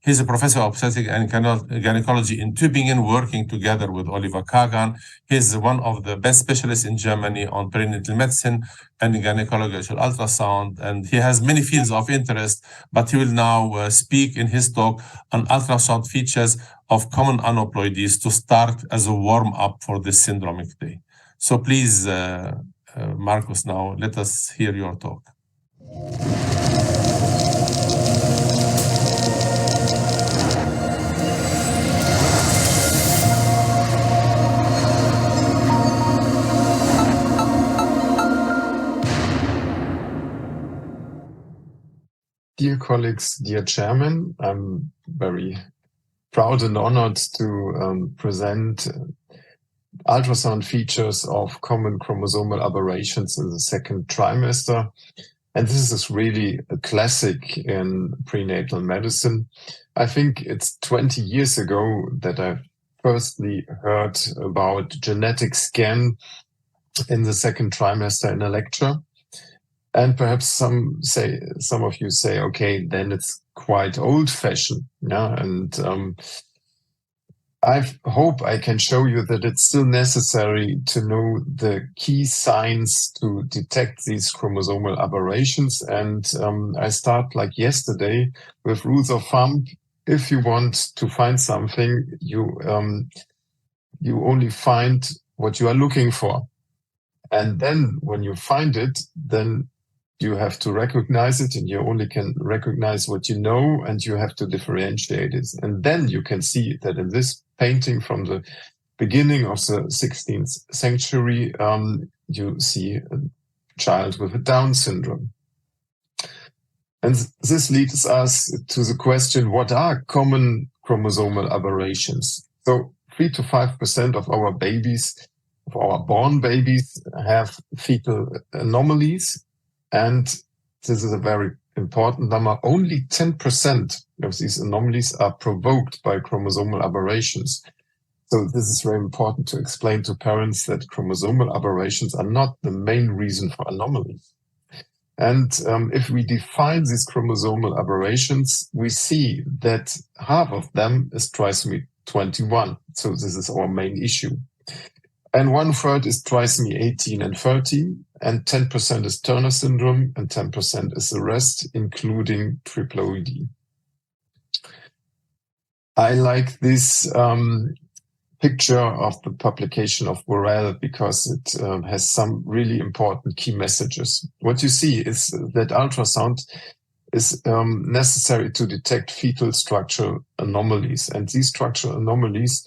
He's a professor of obstetrics and gynecology in Tübingen, working together with Oliver Kagan. He's one of the best specialists in Germany on perinatal medicine and gynecological ultrasound, and he has many fields of interest, but he will now speak in his talk on ultrasound features of common aneuploidies to start as a warm-up for this syndromic day. So please, Marcus, now let us hear your talk. Dear colleagues, dear chairman, I'm very proud and honored to present ultrasound features of common chromosomal aberrations in the second trimester. And this is really a classic in prenatal medicine. I think it's 20 years ago that I firstly heard about genetic scan in the second trimester in a lecture. And perhaps some of you say, okay, then it's quite old-fashioned. Yeah, and I hope I can show you that it's still necessary to know the key signs to detect these chromosomal aberrations. And I start like yesterday with rules of thumb. If you want to find something, you only find what you are looking for. And then when you find it, then you have to recognize it, and you only can recognize what you know, and you have to differentiate it. And then you can see that in this painting from the beginning of the 16th century, you see a child with a Down syndrome. And this leads us to the question, what are common chromosomal aberrations? So 3 to 5% of our babies, of our born babies, have fetal anomalies. And this is a very important number. Only 10% of these anomalies are provoked by chromosomal aberrations. So this is very important to explain to parents that chromosomal aberrations are not the main reason for anomalies. And if we define these chromosomal aberrations, we see that half of them is trisomy 21. So this is our main issue. And 1/3 is trisomy 18 and 13, and 10% is Turner syndrome, and 10% is the rest, including triploidy. I like this picture of the publication of Borel because it has some really important key messages. What you see is that ultrasound is necessary to detect fetal structural anomalies, and these structural anomalies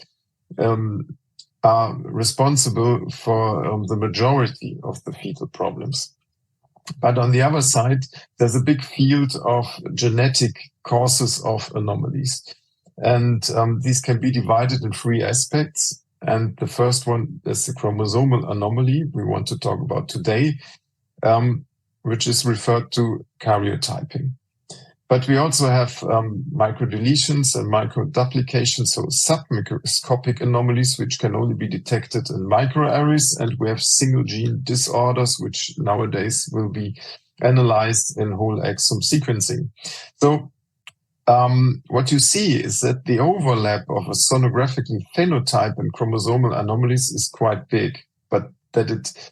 are responsible for the majority of the fetal problems. But on the other side, there's a big field of genetic causes of anomalies. And these can be divided in 3 aspects. And the first one is the chromosomal anomaly we want to talk about today, which is referred to karyotyping. But we also have microdeletions and microduplications, so submicroscopic anomalies, which can only be detected in microarrays. And we have single gene disorders, which nowadays will be analyzed in whole exome sequencing. So what you see is that the overlap of a sonographic phenotype and chromosomal anomalies is quite big, but that it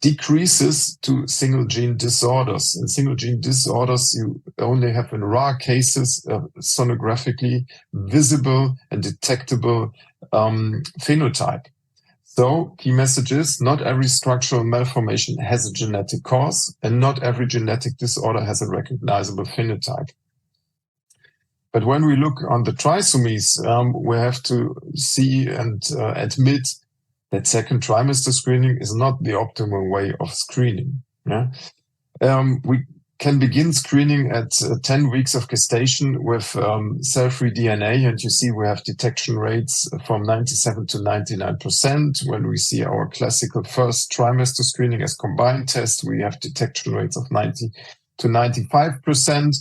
decreases to single gene disorders. In single gene disorders, you only have in rare cases a sonographically visible and detectable phenotype. So key message is not every structural malformation has a genetic cause, and not every genetic disorder has a recognizable phenotype. But when we look on the trisomies, we have to see and admit that second trimester screening is not the optimal way of screening. Yeah? We can begin screening at 10 weeks of gestation with cell-free DNA, and you see we have detection rates from 97 to 99%. When we see our classical first trimester screening as combined test, we have detection rates of 90 to 95%.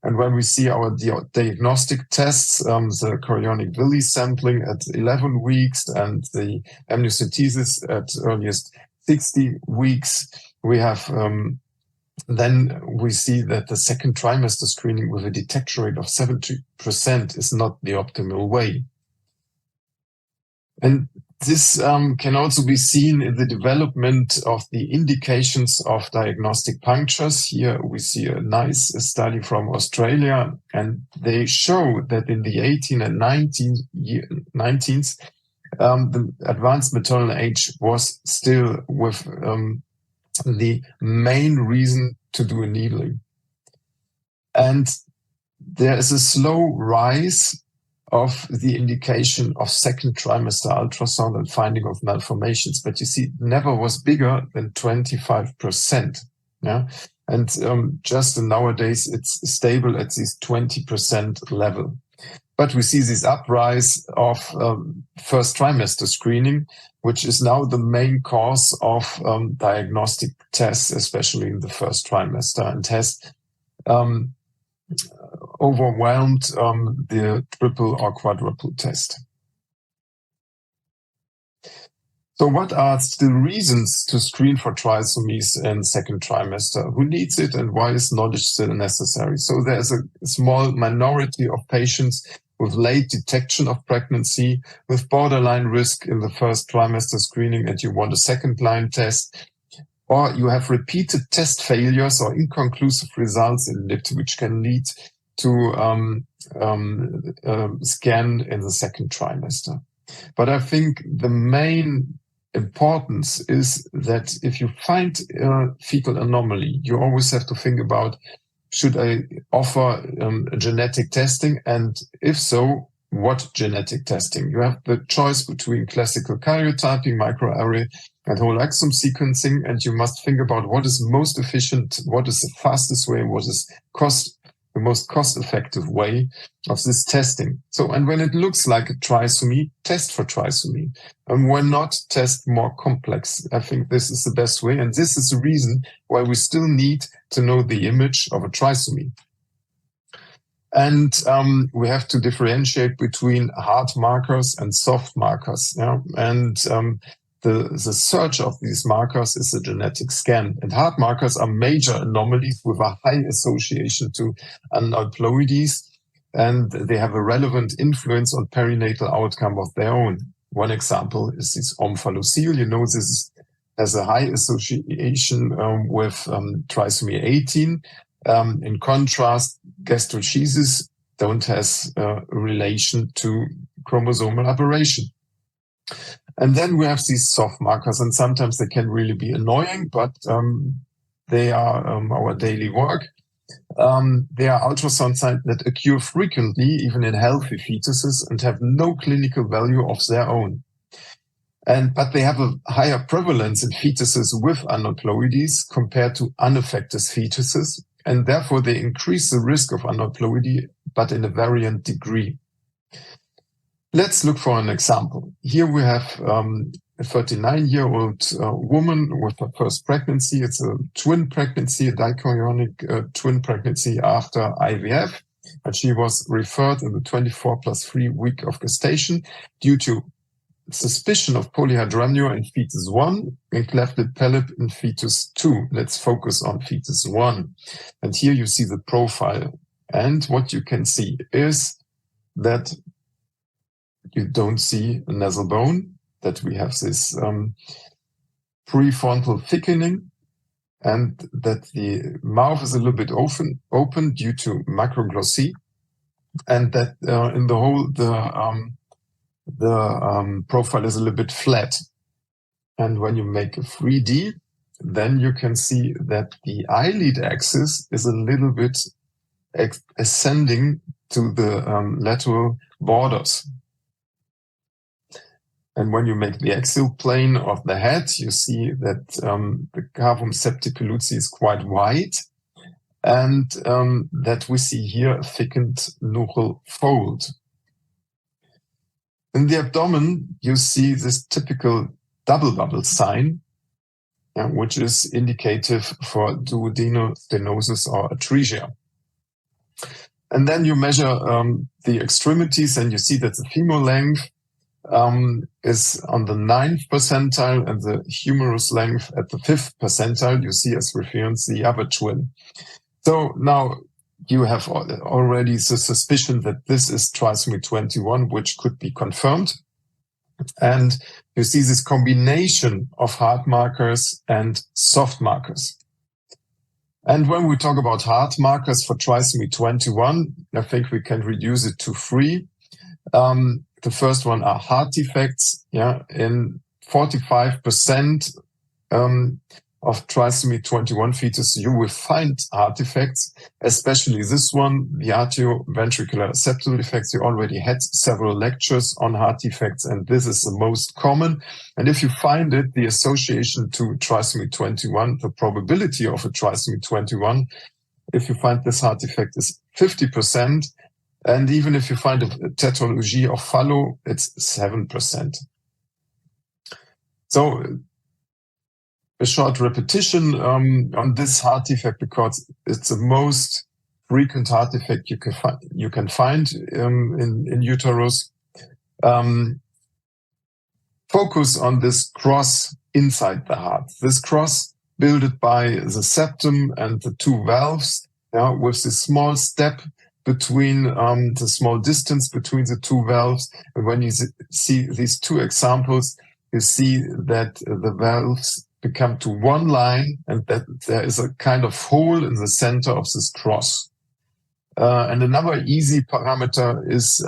And when we see our diagnostic tests, the chorionic villi sampling at 11 weeks and the amniocentesis at earliest 60 weeks, we have then we see that the second trimester screening with a detection rate of 70% is not the optimal way. And this can also be seen in the development of the indications of diagnostic punctures. Here we see a nice study from Australia, and they show that in the 18 and 19th, the advanced maternal age was still with the main reason to do a needling. And there is a slow rise of the indication of second trimester ultrasound and finding of malformations, but you see, it never was bigger than 25%. Yeah, and just nowadays it's stable at this 20% level. But we see this uprise of first trimester screening, which is now the main cause of diagnostic tests, especially in the first trimester, and has overwhelmed the triple or quadruple test. So what are the reasons to screen for trisomies in second trimester? Who needs it and why is knowledge still necessary? So there's a small minority of patients with late detection of pregnancy, with borderline risk in the first trimester screening, and you want a second line test, or you have repeated test failures or inconclusive results in LIT, which can lead to scan in the second trimester. But I think the main importance is that if you find a fetal anomaly, you always have to think about, should I offer genetic testing? And if so, what genetic testing? You have the choice between classical karyotyping, microarray, and whole exome sequencing, and you must think about what is most efficient, what is the fastest way, what is the most cost-effective way of this testing. So, and when it looks like a trisomy, test for trisomy. And when not, test more complex. I think this is the best way. And this is the reason why we still need to know the image of a trisomy. And we have to differentiate between hard markers and soft markers. Yeah? And the search of these markers is a genetic scan. And hard markers are major anomalies with a high association to aneuploidies, and they have a relevant influence on perinatal outcome of their own. One example is this omphalocele. You know, this has a high association with trisomy 18. In contrast, gastroschisis don't has a relation to chromosomal aberration. And then we have these soft markers, and sometimes they can really be annoying, but they are our daily work. They are ultrasound signs that occur frequently, even in healthy fetuses, and have no clinical value of their own. But they have a higher prevalence in fetuses with aneuploidies compared to unaffected fetuses, and therefore they increase the risk of aneuploidy, but in a variant degree. Let's look for an example. Here we have a 39-year-old woman with her first pregnancy. It's a twin pregnancy, a dichorionic twin pregnancy after IVF. And she was referred in the 24+3 week of gestation due to suspicion of polyhydramnion in fetus 1 and clefted palate in fetus 2. Let's focus on fetus 1. And here you see the profile. And what you can see is that you don't see a nasal bone, that we have this prefrontal thickening, and that the mouth is a little bit open due to macroglossia, and that in the whole, the profile is a little bit flat. And when you make a 3D, then you can see that the eyelid axis is a little bit ascending to the lateral borders. And when you make the axial plane of the head, you see that the cavum septipiluci is quite wide, and that we see here a thickened nuchal fold. In the abdomen, you see this typical double bubble sign, which is indicative for duodenostenosis or atresia. And then you measure the extremities, and you see that the femur length is on the 9th percentile and the humerus length at the 5th percentile. You see as reference the other twin. So now you have already the suspicion that this is trisomy 21, which could be confirmed. And you see this combination of hard markers and soft markers. And when we talk about hard markers for trisomy 21, I think we can reduce it to 3. The first one are heart defects. Yeah, in 45% of trisomy 21 fetus, you will find heart defects, especially this one, the atrioventricular septal defects. You already had several lectures on heart defects, and this is the most common. And if you find it, the association to trisomy 21, the probability of a trisomy 21, if you find this heart defect is 50%. And even if you find a tetralogy of Fallot, it's 7%. So a short repetition on this heart defect, because it's the most frequent heart defect you can find in uterus. Focus on this cross inside the heart. This cross built by the septum and the 2 valves, with this small step between the small distance between the 2 valves. And when you see these 2 examples, you see that the valves become to one line and that there is a kind of hole in the center of this cross. And another easy parameter is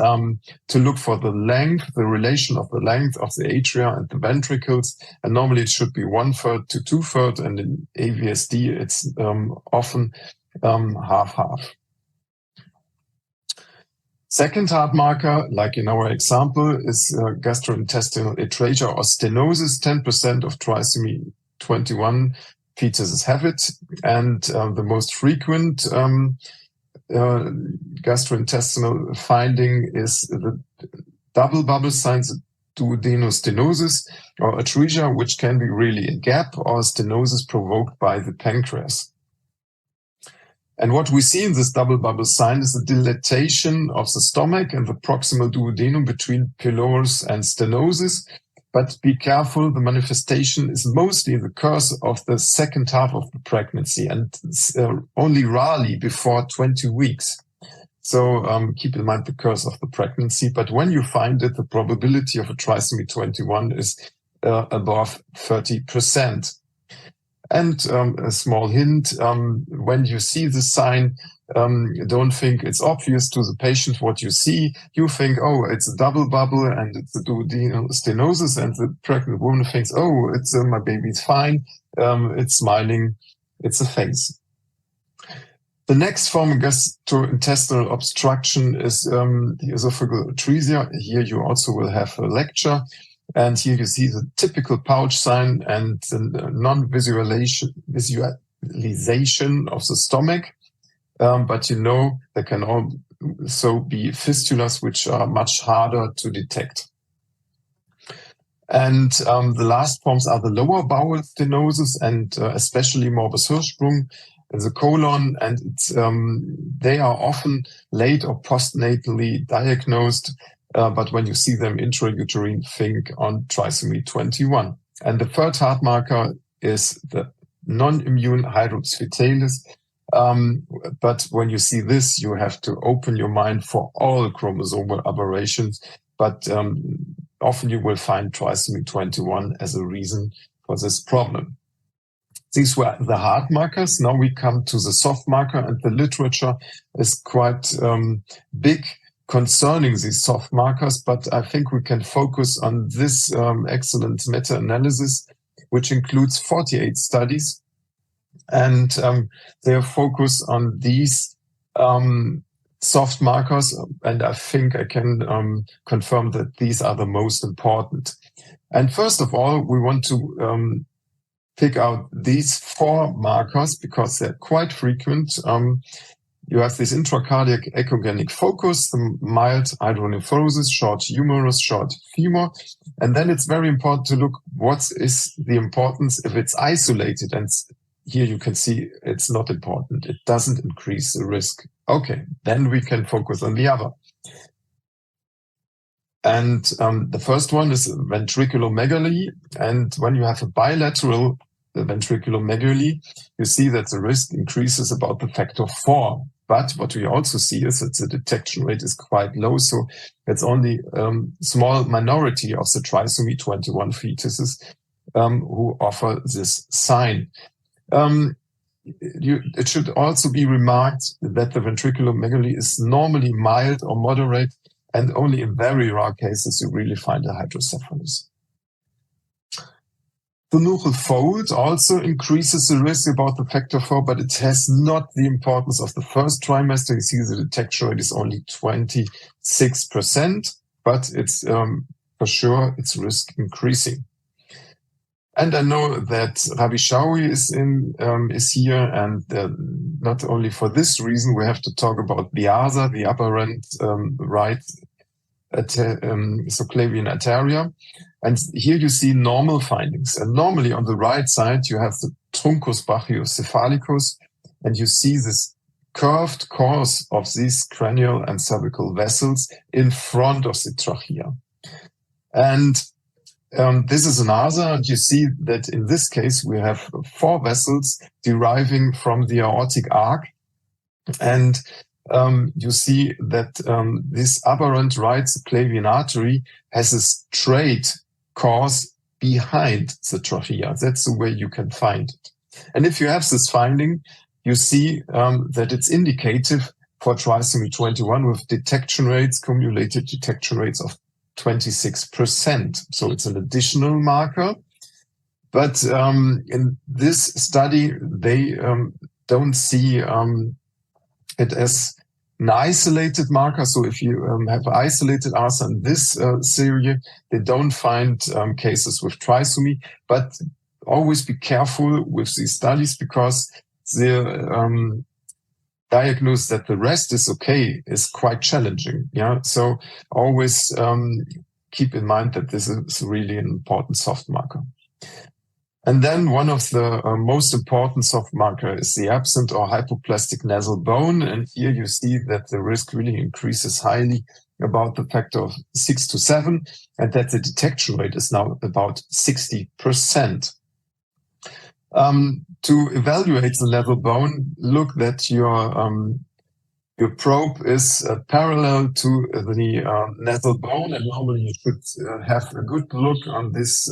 to look for the length, the relation of the length of the atria and the ventricles. And normally it should be 1/3 to 2/3. And in AVSD, it's often half-half. Second heart marker, like in our example, is gastrointestinal atresia or stenosis. 10% of trisomy 21 fetuses have it. And the most frequent gastrointestinal finding is the double bubble signs, duodenostenosis or atresia, which can be really a gap or stenosis provoked by the pancreas. And what we see in this double bubble sign is the dilatation of the stomach and the proximal duodenum between pylorus and stenosis. But be careful, the manifestation is mostly in the course of the second half of the pregnancy and only rarely before 20 weeks. So keep in mind the course of the pregnancy. But when you find it, the probability of a trisomy 21 is above 30%. And a small hint, when you see the sign, don't think it's obvious to the patient what you see. You think, oh, it's a double bubble and it's a duodenal stenosis, and the pregnant woman thinks, oh, it's my baby's fine, it's smiling, it's a phase. The next form of gastrointestinal obstruction is the esophageal atresia. Here you also will have a lecture. And here you see the typical pouch sign and the non-visualization of the stomach. But there can also be fistulas, which are much harder to detect. And the last forms are the lower bowel stenosis and especially morbus Hirschsprung in the colon. And they are often late or postnatally diagnosed. But when you see them intrauterine, think on trisomy 21. And the third heart marker is the non-immune hydrops fetalis. But when you see this, you have to open your mind for all chromosomal aberrations. But often you will find trisomy 21 as a reason for this problem. These were the hard markers. Now we come to the soft marker, and the literature is quite big concerning these soft markers, but I think we can focus on this excellent meta-analysis, which includes 48 studies, and they focus on these soft markers, and I think I can confirm that these are the most important. And first of all, we want to pick out these 4 markers because they're quite frequent. You have this intracardiac echogenic focus, the mild hydronephrosis, short humerus, short femur. And then it's very important to look what is the importance if it's isolated. And here you can see it's not important. It doesn't increase the risk. Okay, then we can focus on the other. And the first one is ventriculomegaly. And when you have a bilateral ventriculomegaly, you see that the risk increases about the factor 4. But what we also see is that the detection rate is quite low. So it's only a small minority of the trisomy 21 fetuses who offer this sign. It should also be remarked that the ventriculomegaly is normally mild or moderate, and only in very rare cases you really find a hydrocephalus. The nuchal fold also increases the risk about the factor 4, but it has not the importance of the first trimester. You see the detection rate is only 26%, but it's for sure its risk increasing. And I know that Ravi Shawi is here, and not only for this reason, we have to talk about the ASA, the aberrant right subclavian arteria. And here you see normal findings. And normally on the right side, you have the truncus brachiocephalicus, and you see this curved course of these cranial and cervical vessels in front of the trachea. And this is an ASA, and you see that in this case, we have 4 vessels deriving from the aortic arc. And you see that this aberrant right subclavian artery has a straight course behind the trachea. That's the way you can find it. And if you have this finding, you see that it's indicative for trisomy 21 with detection rates, cumulated detection rates of 26%. So it's an additional marker. But in this study, they don't see it as an isolated marker. So if you have isolated ASA in this series, they don't find cases with trisomy. But always be careful with these studies, because the diagnose that the rest is okay is quite challenging. Yeah, so always keep in mind that this is really an important soft marker. And then one of the most important soft marker is the absent or hypoplastic nasal bone. And here you see that the risk really increases highly, about the factor of 6 to 7, and that the detection rate is now about 60%. To evaluate the nasal bone, look that your probe is parallel to the nasal bone, and normally you should have a good look on this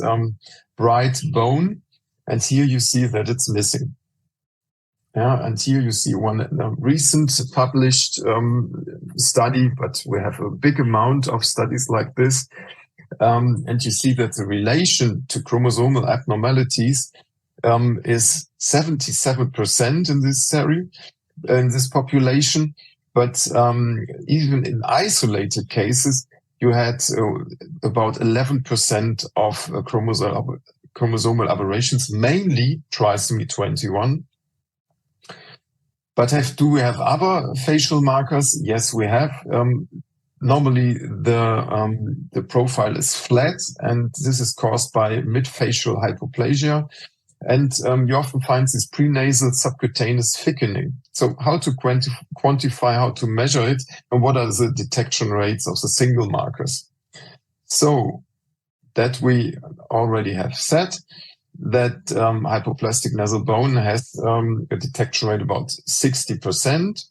bright bone. And here you see that it's missing. Yeah, and here you see one recent published study, but we have a big amount of studies like this. And you see that the relation to chromosomal abnormalities is 77% in this series, in this population. But even in isolated cases, you had about 11% of chromosomal aberrations, mainly trisomy 21. But do we have other facial markers? Yes, we have. Normally, the profile is flat, and this is caused by mid-facial hypoplasia. And you often find this prenasal subcutaneous thickening. So how to quantify, how to measure it, and what are the detection rates of the single markers? So that we already have said that hypoplastic nasal bone has a detection rate about 60%.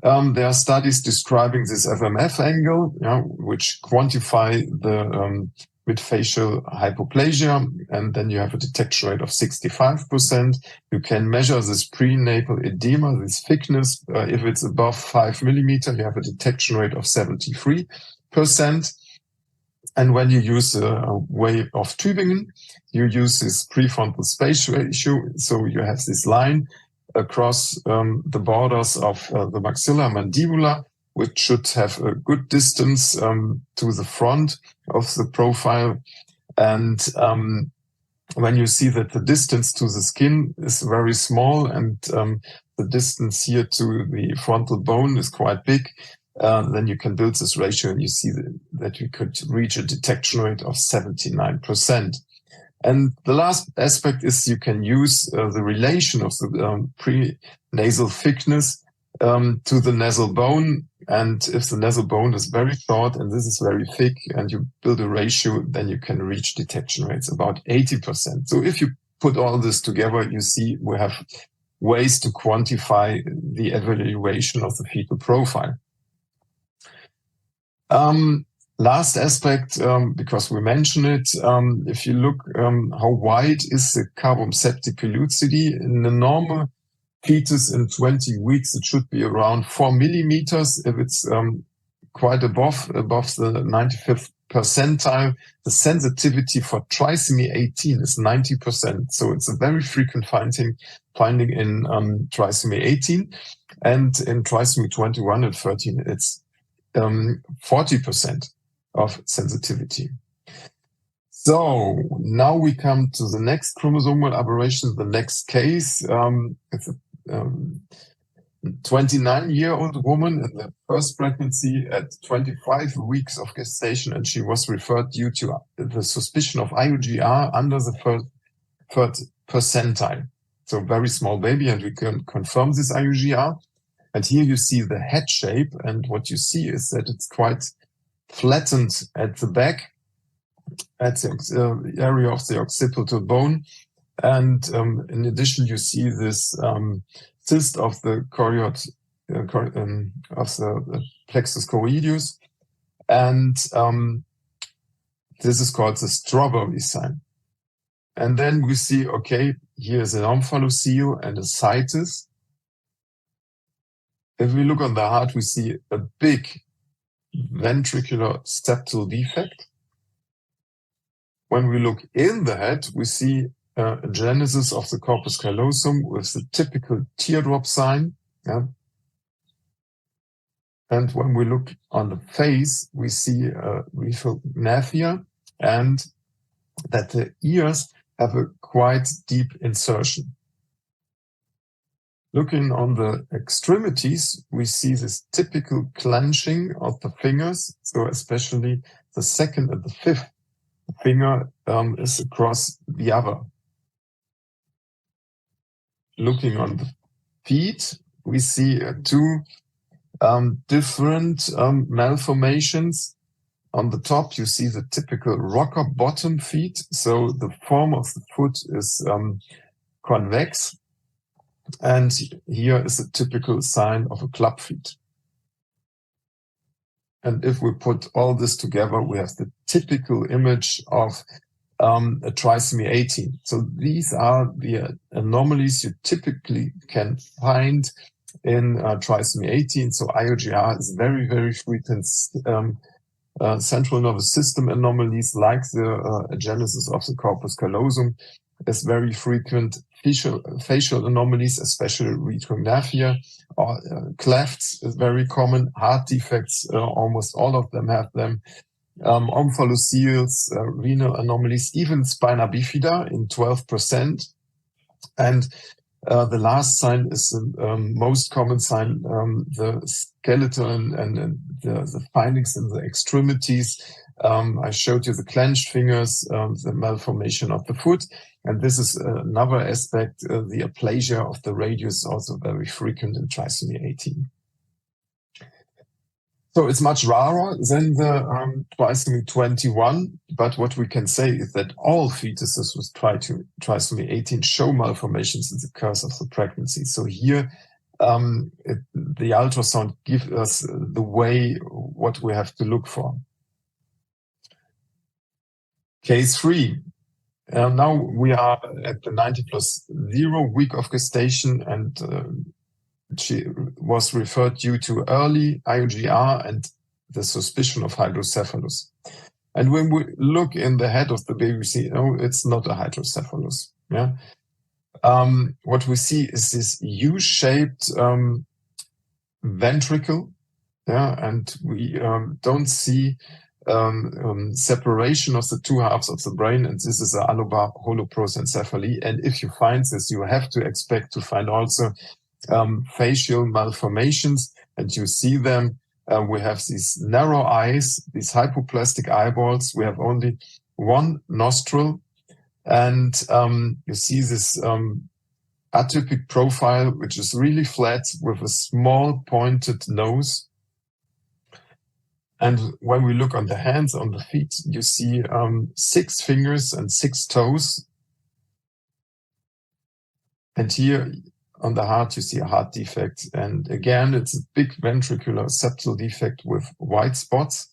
There are studies describing this FMF angle, which quantify the mid-facial hypoplasia, and then you have a detection rate of 65%. You can measure this prenatal edema, this thickness. If it's above 5 millimeter, you have a detection rate of 73%. And when you use a way of Tübingen, you use this prefrontal space ratio. So you have this line across the borders of the maxilla mandibula, which should have a good distance to the front of the profile. And when you see that the distance to the skin is very small, and the distance here to the frontal bone is quite big, then you can build this ratio, and you see that we could reach a detection rate of 79%. And the last aspect is you can use the relation of the prenasal thickness to the nasal bone. And if the nasal bone is very short and this is very thick and you build a ratio, then you can reach detection rates about 80%. So if you put all this together, you see we have ways to quantify the evaluation of the fetal profile. Last aspect, because we mentioned it, if you look how wide is the carbon-septic pellucidity in the normal fetus in 20 weeks, it should be around 4 millimeters. If it's quite above the 95th percentile, the sensitivity for trisomy 18 is 90%. So it's a very frequent finding in trisomy 18, and in trisomy 21 and 13, it's 40% of sensitivity. So now we come to the next chromosomal aberration, the next case. It's a 29-year-old woman in the first pregnancy at 25 weeks of gestation, and she was referred due to the suspicion of IUGR under the third percentile. So very small baby, and we can confirm this IUGR. And here you see the head shape, and what you see is that it's quite flattened at the back, at the area of the occipital bone. And in addition, you see this cyst of the chorioid, of the plexus choroideus. And this is called the strawberry sign. And then we see, okay, here's an omphalocele and a cytus. If we look on the heart, we see a big ventricular septal defect. When we look in the head, we see a genesis of the corpus callosum with the typical teardrop sign. Yeah? And when we look on the face, we see retrognathia, and that the ears have a quite deep insertion. Looking on the extremities, we see this typical clenching of the fingers. So especially the second and the fifth finger is across the other. Looking on the feet, we see two different malformations. On the top, you see the typical rocker bottom feet. So the form of the foot is convex. And here is a typical sign of a club feet. And if we put all this together, we have the typical image of a trisomy 18. So these are the anomalies you typically can find in trisomy 18. So IUGR is very, very frequent. Central nervous system anomalies like the agenesis of the corpus callosum is very frequent. Facial anomalies, especially retrognathia, or clefts is very common. Heart defects, almost all of them have them. Omphalocele, renal anomalies, even spina bifida in 12%. And the last sign is the most common sign, the skeletal and the findings in the extremities. I showed you the clenched fingers, the malformation of the foot. And this is another aspect, the aplasia of the radius, also very frequent in trisomy 18. So it's much rarer than the trisomy 21, but what we can say is that all fetuses with trisomy 18 show malformations in the course of the pregnancy. So here, the ultrasound gives us the way what we have to look for. Case 3. Now we are at the 90+0 week of gestation, and she was referred due to early IUGR and the suspicion of hydrocephalus. And when we look in the head of the baby, we see, no, it's not a hydrocephalus. Yeah. What we see is this U-shaped ventricle. Yeah, and we don't see separation of the two halves of the brain, and this is a allobar holoprosencephaly. And if you find this, you have to expect to find also facial malformations, and you see them. We have these narrow eyes, these hypoplastic eyeballs. We have only one nostril, and you see this atypic profile, which is really flat with a small pointed nose. And when we look on the hands, on the feet, you see 6 fingers and 6 toes. And here on the heart, you see a heart defect. And again, it's a big ventricular septal defect with white spots.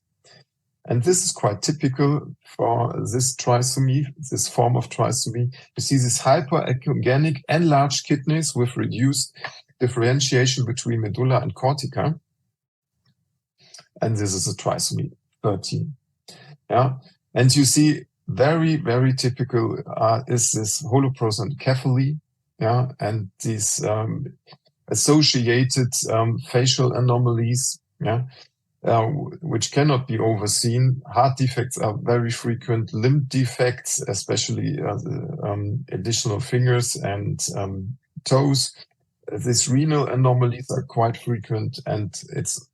And this is quite typical for this trisomy, this form of trisomy. You see these hyperechogenic enlarged kidneys with reduced differentiation between medulla and cortica. And this is a trisomy 13. Yeah. And you see very, very typical is this holoprosencephaly. Yeah. And these associated facial anomalies. Yeah. Which cannot be overseen. Heart defects are very frequent. Limb defects, especially the additional fingers and toes. These renal anomalies are quite frequent, and it's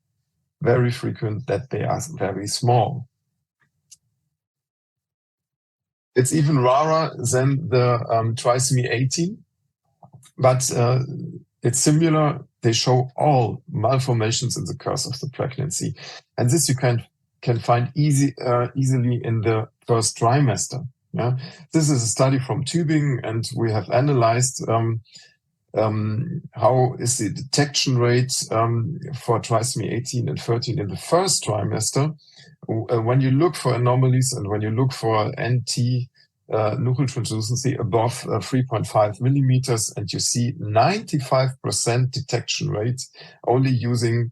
very frequent that they are very small. It's even rarer than the trisomy 18, but it's similar. They show all malformations in the course of the pregnancy. And this you can find easily in the first trimester. Yeah? This is a study from Tübingen, and we have analyzed how is the detection rate for trisomy 18 and 13 in the first trimester. When you look for anomalies and when you look for NT nuchal translucency above 3.5 millimeters, and you see 95% detection rate only using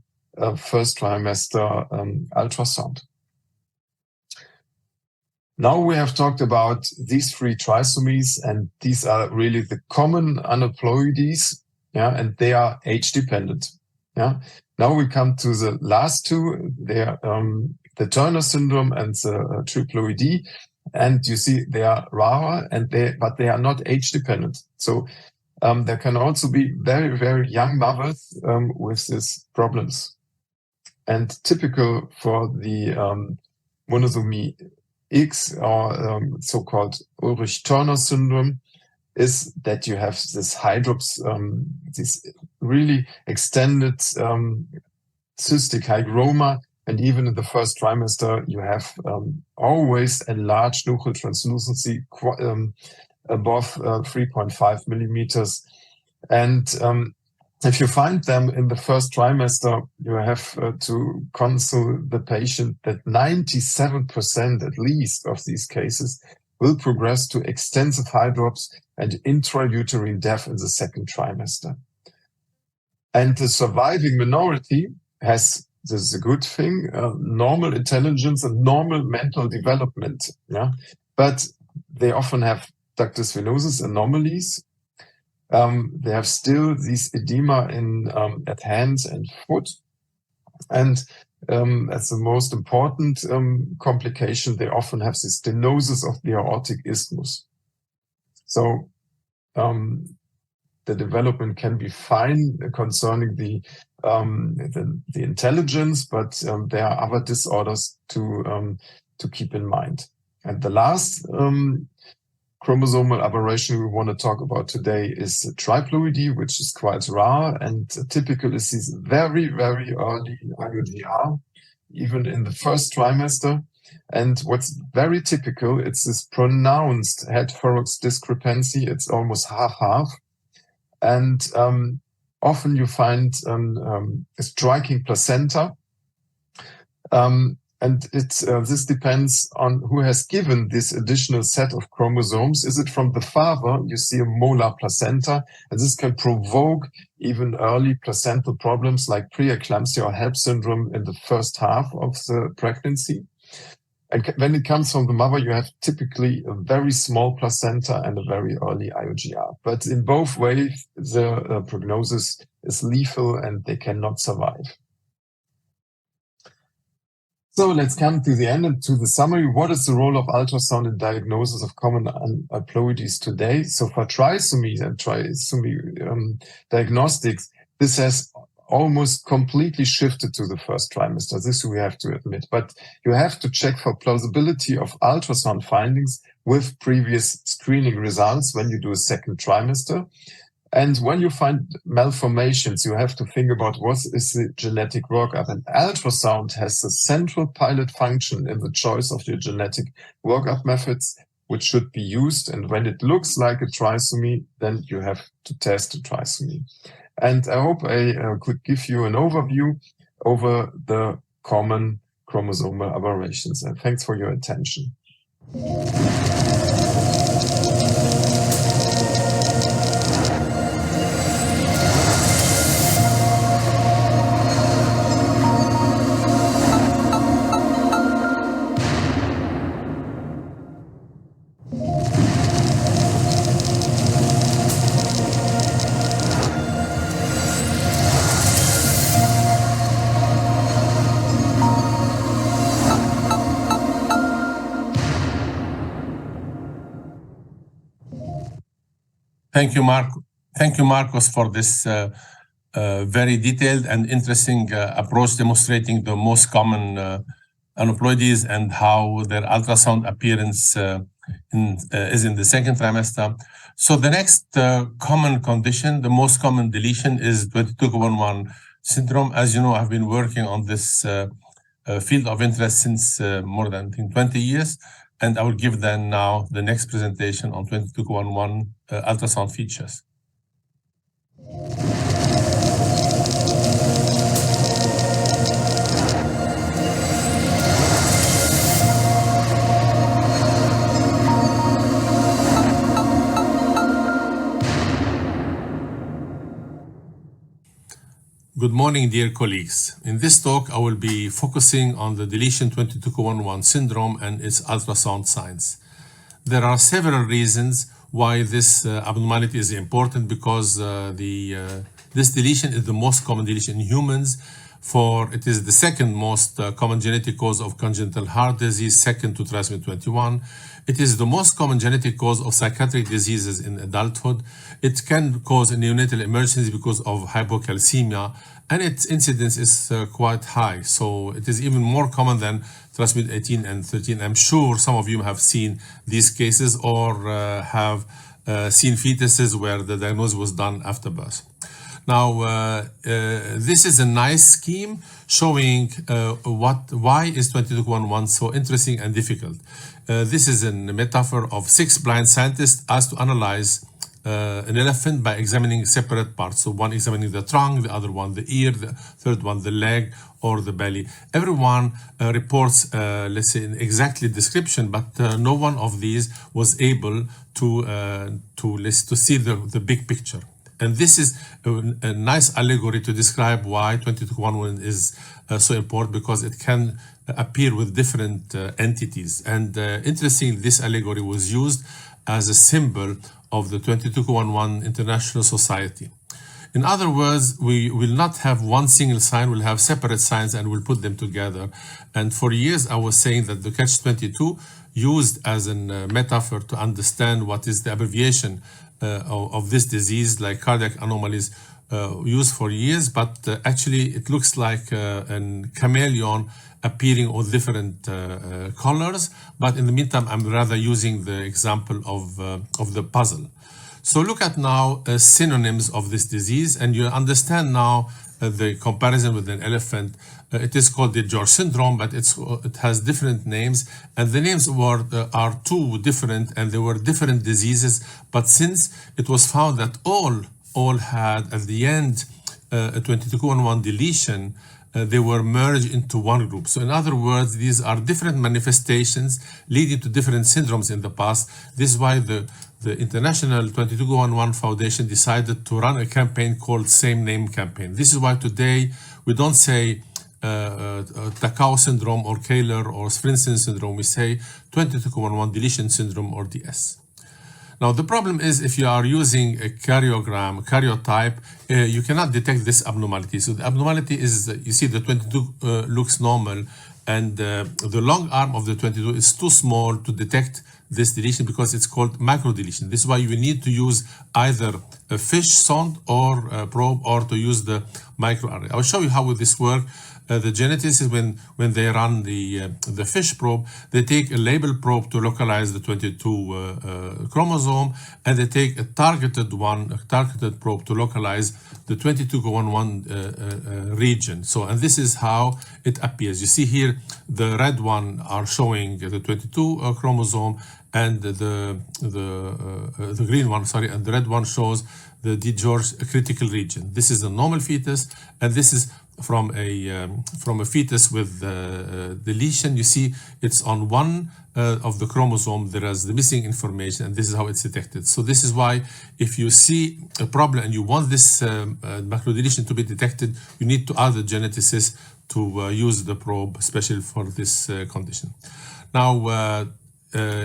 first trimester ultrasound. Now we have talked about these 3 trisomies, and these are really the common aneuploidies, yeah, and they are age dependent. Yeah. Now we come to the last 2. They are the Turner syndrome and the triploidy. And you see they are rarer, but they are not age dependent. So there can also be very, very young mothers with these problems. And typical for the monosomy X, or so-called Ulrich-Turner syndrome, is that you have this hydrops, this really extended cystic hygroma. And even in the first trimester, you have always enlarged nuchal translucency above 3.5 millimeters. And if you find them in the first trimester, you have to counsel the patient that 97% at least of these cases will progress to extensive hydrops and intrauterine death in the second trimester. And the surviving minority has, this is a good thing, normal intelligence and normal mental development. Yeah, but they often have ductus venosus anomalies. They have still these edema in at hands and foot, and as the most important complication, they often have this stenosis of the aortic isthmus. So the development can be fine concerning the intelligence, but there are other disorders to keep in mind. And the last chromosomal aberration we want to talk about today is triploidy, which is quite rare, and typical is this very, very early IUGR, even in the first trimester. And what's very typical, it's this pronounced head-thorax discrepancy. It's almost half-half. And often you find a striking placenta. And this depends on who has given this additional set of chromosomes. Is it from the father? You see a molar placenta, and this can provoke even early placental problems like preeclampsia or HELLP syndrome in the first half of the pregnancy. And when it comes from the mother, you have typically a very small placenta and a very early IUGR. But in both ways, the prognosis is lethal and they cannot survive. So let's come to the end and to the summary. What is the role of ultrasound in diagnosis of common aneuploidies today? So for trisomy and trisomy diagnostics, this has almost completely shifted to the first trimester. This we have to admit. But you have to check for plausibility of ultrasound findings with previous screening results when you do a second trimester. And when you find malformations, you have to think about what is the genetic workup. And ultrasound has a central pilot function in the choice of your genetic workup methods, which should be used. And when it looks like a trisomy, then you have to test a trisomy. And I hope I could give you an overview over the common chromosomal aberrations. And thanks for your attention. Thank you, Mark. Thank you, Marcos, for this very detailed and interesting approach demonstrating the most common aneuploidies and how their ultrasound appearance is in the second trimester. So the next common condition, the most common deletion, is 22q11 syndrome. As you know, I've been working on this field of interest since more than 20 years. And I will give them now the next presentation on 22q11 ultrasound features. Good morning, dear colleagues. In this talk, I will be focusing on the deletion 22q11 syndrome and its ultrasound signs. There are several reasons why this abnormality is important, because this deletion is the most common deletion in humans, for it is the second most common genetic cause of congenital heart disease, second to trisomy 21. It is the most common genetic cause of psychiatric diseases in adulthood. It can cause a neonatal emergency because of hypocalcemia, and its incidence is quite high. So it is even more common than trisomy 18 and 13. I'm sure some of you have seen these cases or have seen fetuses where the diagnosis was done after birth. Now, this is a nice scheme showing why is 22q11 so interesting and difficult. This is a metaphor of 6 blind scientists asked to analyze an elephant by examining separate parts. So one examining the trunk, the other one the ear, the third one the leg or the belly. Everyone reports, let's say, an exactly description, but no one of these was able to see the big picture. And this is a nice allegory to describe why 22q11 is so important, because it can appear with different entities. And interestingly, this allegory was used as a symbol of the 22q11 International Society. In other words, we will not have one single sign, we'll have separate signs and we'll put them together. And for years, I was saying that the catch-22 used as a metaphor to understand what is the abbreviation of this disease, like cardiac anomalies, used for years, but actually it looks like a chameleon appearing on different colors. But in the meantime, I'm rather using the example of the puzzle. So look at now synonyms of this disease, and you understand now the comparison with an elephant. It is called the George syndrome, but it has different names, and the names are too different, and they were different diseases. But since it was found that all had at the end a 22q11 deletion, they were merged into one group. So in other words, these are different manifestations leading to different syndromes in the past. This is why the International 22q11 Foundation decided to run a campaign called Same Name Campaign. This is why today we don't say Takao syndrome or Kehler or Svensson syndrome. We say 22q11 deletion syndrome, or DS. Now, the problem is if you are using a karyotype, you cannot detect this abnormality. So the abnormality is, you see the 22 looks normal, and the long arm of the 22 is too small to detect this deletion because it's called microdeletion. This is why you need to use either a fish sonde or a probe, or to use the microarray. I'll show you how will this work. The genetics is when they run the FISH probe, they take a label probe to localize the 22 chromosome, and they take a targeted probe to localize the 22q11 region. So, and this is how it appears. You see here, the red one are showing the 22 chromosome, and the green one, sorry, and the red one shows the DiGeorge critical region. This is a normal fetus, and this is from a fetus with deletion. You see, it's on one of the chromosome there is the missing information, and this is how it's detected. So this is why if you see a problem and you want this macrodeletion to be detected, you need to add the geneticist to use the probe, especially for this condition. Now, there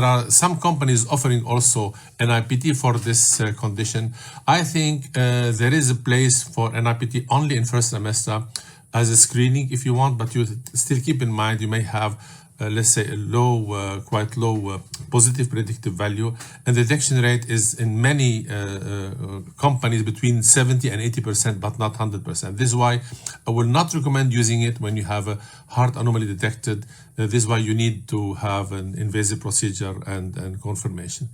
are some companies offering also NIPT for this condition. I think there is a place for NIPT only in first trimester as a screening if you want, but you still keep in mind you may have let's say a low, quite low positive predictive value, and the detection rate is in many companies between 70 and 80%, but not 100%. This is why I will not recommend using it when you have a heart anomaly detected. This is why you need to have an invasive procedure and confirmation.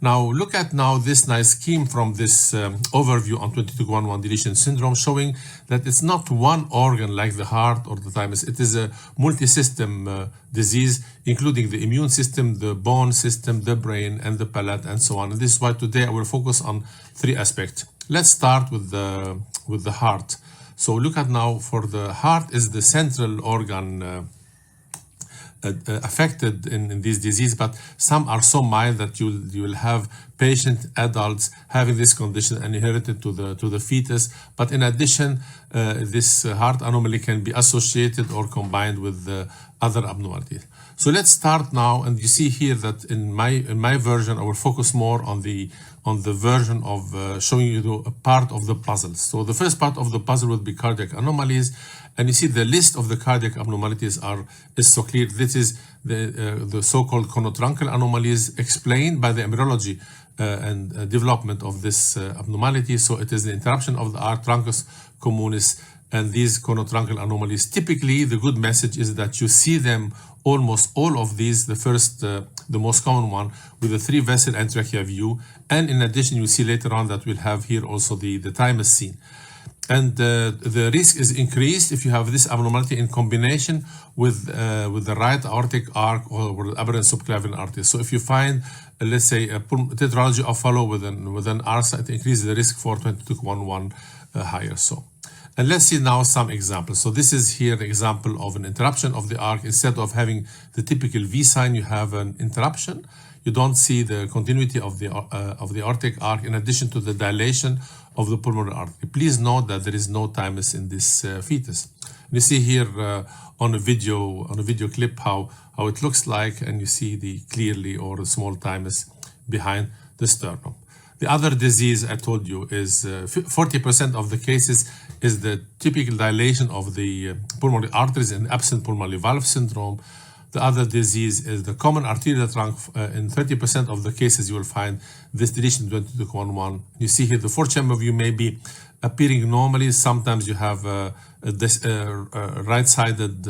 Now look at this nice scheme from this overview on 22q11 deletion syndrome, showing that it's not one organ like the heart or the thymus. It is a multi-system disease, including the immune system, the bone system, the brain, and the palate, and so on. And this is why today I will focus on three aspects. Let's start with the heart. So look at now, for the heart is the central organ affected in this disease, but some are so mild that you will have adults having this condition and inherited to the fetus. But in addition, this heart anomaly can be associated or combined with other abnormalities. So let's start now, and you see here that in my version I will focus more on the version of showing you a part of the puzzle. So the first part of the puzzle would be cardiac anomalies. And you see the list of the cardiac abnormalities is so clear. This is the so-called conotruncal anomalies explained by the embryology and development of this abnormality. So it is the interruption of the arc truncus communis and these conotruncal anomalies. Typically, the good message is that you see them, almost all of these, the most common one with the 3-vessel and trachea view. And in addition, you see later on that we'll have here also the thymus seen. And the risk is increased if you have this abnormality in combination with the right aortic arc or with aberrant subclavian artery. So if you find, let's say, a tetralogy of Fallot with an ARSA, it increases the risk for 22q11 higher. So, and let's see now some examples. So this is here the example of an interruption of the arc. Instead of having the typical V sign, you have an interruption. You don't see the continuity of the aortic arc, in addition to the dilation of the pulmonary artery. Please note that there is no thymus in this fetus. You see here on a video clip how it looks like, and you see the clearly or a small thymus behind the sternum. The other disease I told you is 40% of the cases is the typical dilation of the pulmonary arteries in absent pulmonary valve syndrome. The other disease is the common arterial trunk. In 30% of the cases, you will find this deletion 22q11. You see here the four-chamber view may be appearing normally. Sometimes you have a right-sided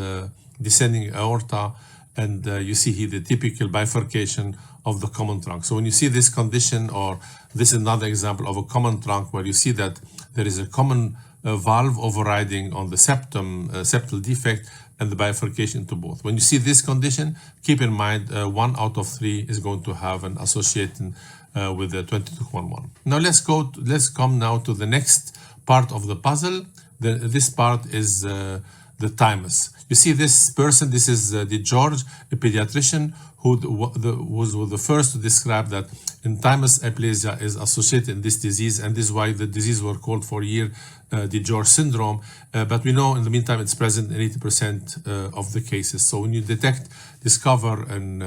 descending aorta, and you see here the typical bifurcation of the common trunk. So when you see this condition, or this is another example of a common trunk where you see that there is a common valve overriding on the septal defect, and the bifurcation to both. When you see this condition, keep in mind 1 out of 3 is going to have an association with the 22q11. Now let's come now to the next part of the puzzle. This part is the thymus. You see this person, this is DiGeorge, a pediatrician who was the first to describe that thymus aplasia is associated in this disease, and this is why the disease were called for a year DiGeorge syndrome. But we know in the meantime it's present in 80% of the cases. So when you discover an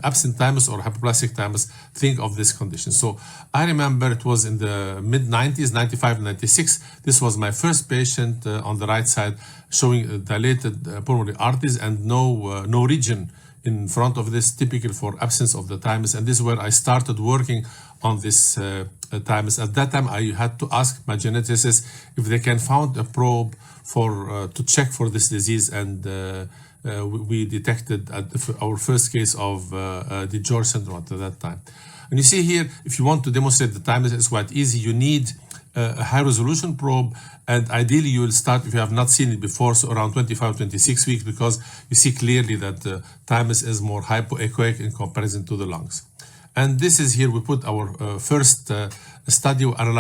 absent thymus or hypoplastic thymus, think of this condition. So I remember it was in the mid-90s, 95, 96. This was my first patient on the right side, showing dilated pulmonary arteries and no region in front of this, typical for absence of the thymus. And this is where I started working on this thymus. At that time, I had to ask my geneticists if they can find a probe for to check for this disease, and we detected our first case of the George syndrome at that time. And you see here, if you want to demonstrate the thymus, it's quite easy. You need a high resolution probe, and ideally you will start, if you have not seen it before, so around 25, 26 weeks, because you see clearly that the thymus is more hypoechoic in comparison to the lungs. And this is here we put our first study analyzing